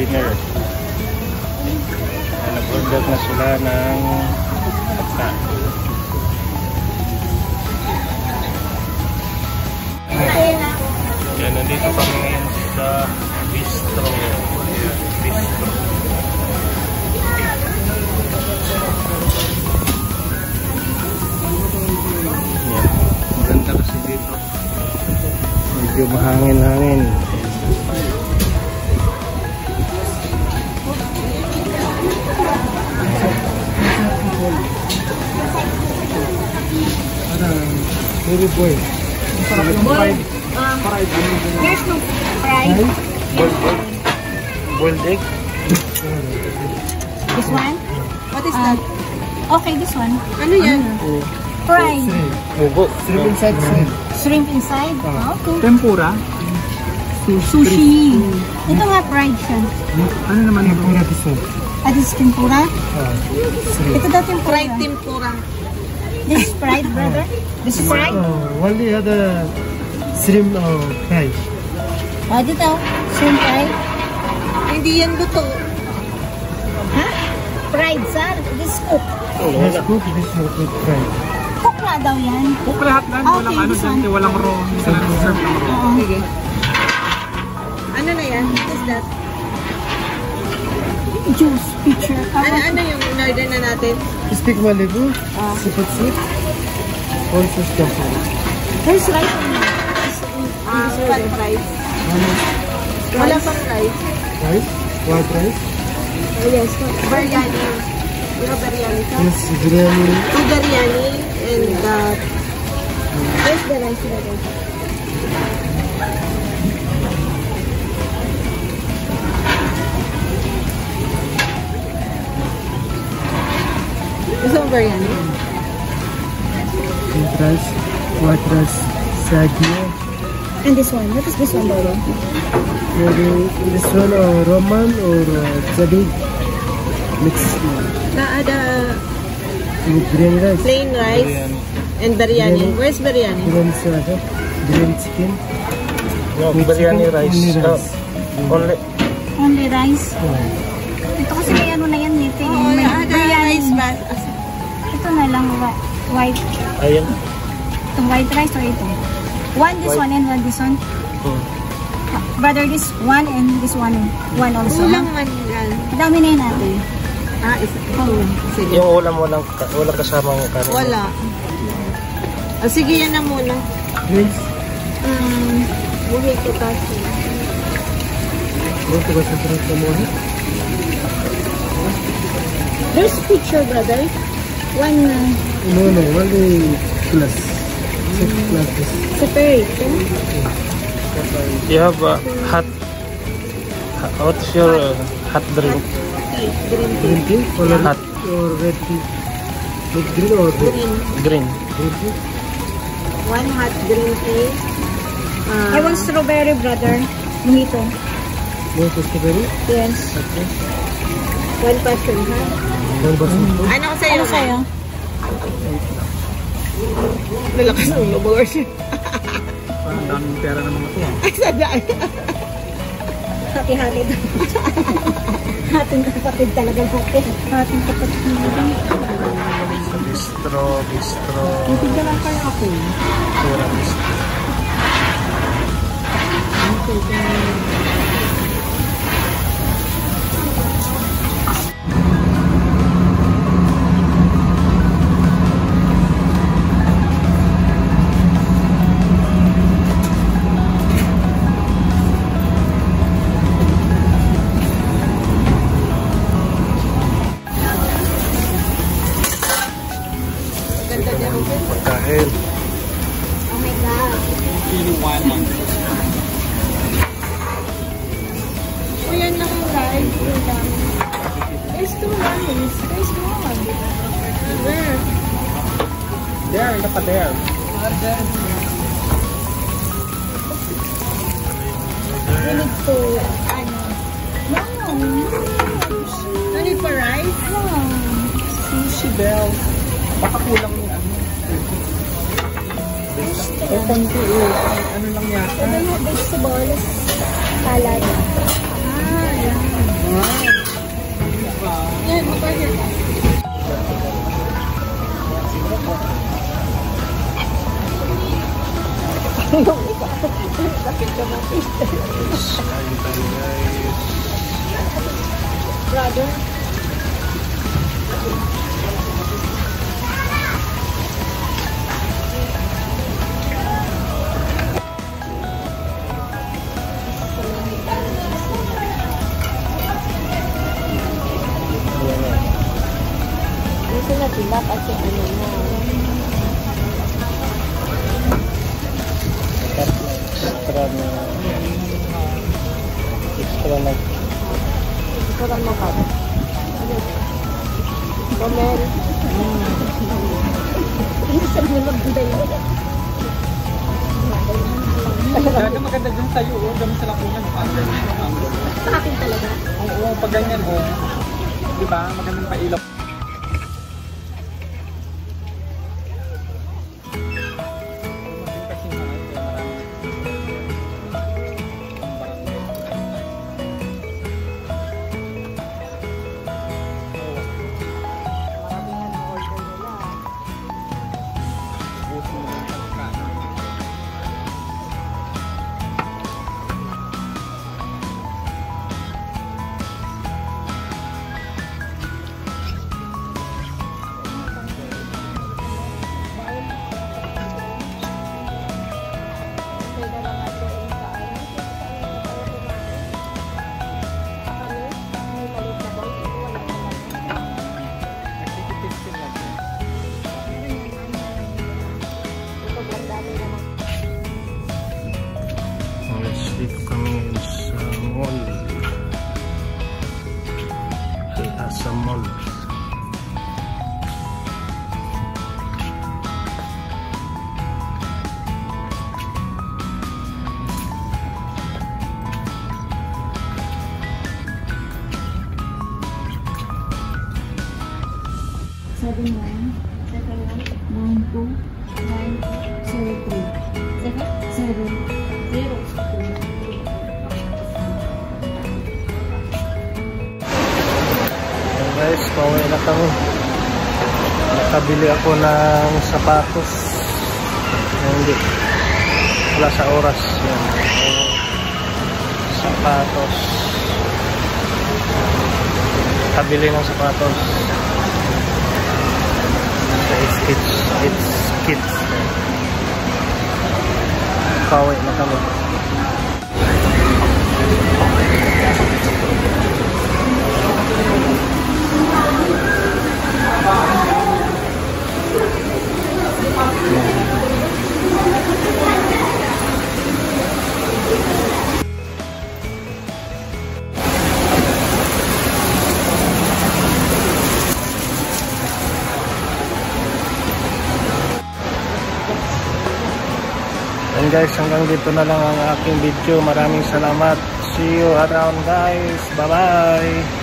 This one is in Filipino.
dinner. Nag-order na sila ng pagkain. Yan, nandito kami ngayon sa bistro. Ayan, bistro. Yan, maganda kasi dito. Medyo mahangin-hangin. Very boy. There's no fried. Boiled egg. This one? What is that? Okay, this one. Ano yan? Fried. Mugo. Shrimp inside shrimp. Shrimp inside? Okay. Tempura. Sushi. Ito nga fried siya. Ano naman tempura this one? This is tempura? Ito daw tempura. Fried tempura. This is fried, brother? This is fried? Only other shrimp fry. Dito. Shrimp fried? Hindi yan luto. Ha? Fried, sir? This is cook. This cook, this is cook fry. Cook na daw yan. Cook lahat lang. Walang ano dyan. Walang raw. Hindi sila serve ng raw. Sige. Ano na yan? What is that? Juice, picture. Ano yung in-order na natin? Stick Malibu, seafood soup, also tempura. There's rice on it. One rice. Wala pang rice. Rice? White rice? Yes. Biryani. You know biryani ka? Yes, biryani. Two biryani and Where's the rice brother? isang biryani. Rice, white rice, sagio. And this one? What is this one, brother? This one Roman or Jadi mix with biryani rice. Plain rice and biryani. Where's biryani? Biryani salad, biryani chicken. No, biryani rice. Only rice. Only rice? Ito kasi may ano na yan, nito. May rice ba? Ito na lang, white. Ayan. Itong white rice or ito? One this one and one this one? Brother, this one and this one also. Kulang man yan. Dami na yun natin. Sige. Yung ulam walang kasamang kanin. Wala. Sige, yan na muna. Please. Buhay ko kasi. Don't forget to drink the morning. There's a picture, brother. One No, only plus. Six plus. separate. You have hot. What's your hot drink? Green tea or Hot. or red tea? With green or red? Green. Green tea. One hot green tea. I want strawberry, brother. Mojito. No strawberry? Yes. Okay. One passion, ha? One person. Ano sa'yo? Ano sa'yo? Lalakas ng lubor siya. Parang daming pera ng mga to. Ay, sadaan. Hati-hati daw. Hating kapatid talaga natin. Hating kapatid natin. Bistro. Bibigyan lang kayo ako. Pura bistro. Pagkain. Oh my God. O yan lang ang guys. There's two lines. There's one. Where? There, naka there. We need to, no. No need for rice? No. Sushi bell. Baka kulang yung ano. Konti ano lang yata. Vegetables, salad. Yan, mag-order ka. Brother. Gusto na sila kasi ano na. Extra na ka. Comment. Isa mo magbuday. Talaga maganda dyan sa'yo, oh. Dami sa lakunan. Sa akin talaga. Oo, pag ganyan, oh. Diba? Magandang pailaw. Dito kami sa mall. Sa mall. Seven 7. Guys, pauwi na kami. Nakabili ako ng sapatos. Hindi. Wala sa oras. Yan. Sapatos. Nakabili ng sapatos. It's kids. Pauwi na kami. And guys, hanggang dito na lang ang aking video. Maraming salamat. See you around guys. Bye bye.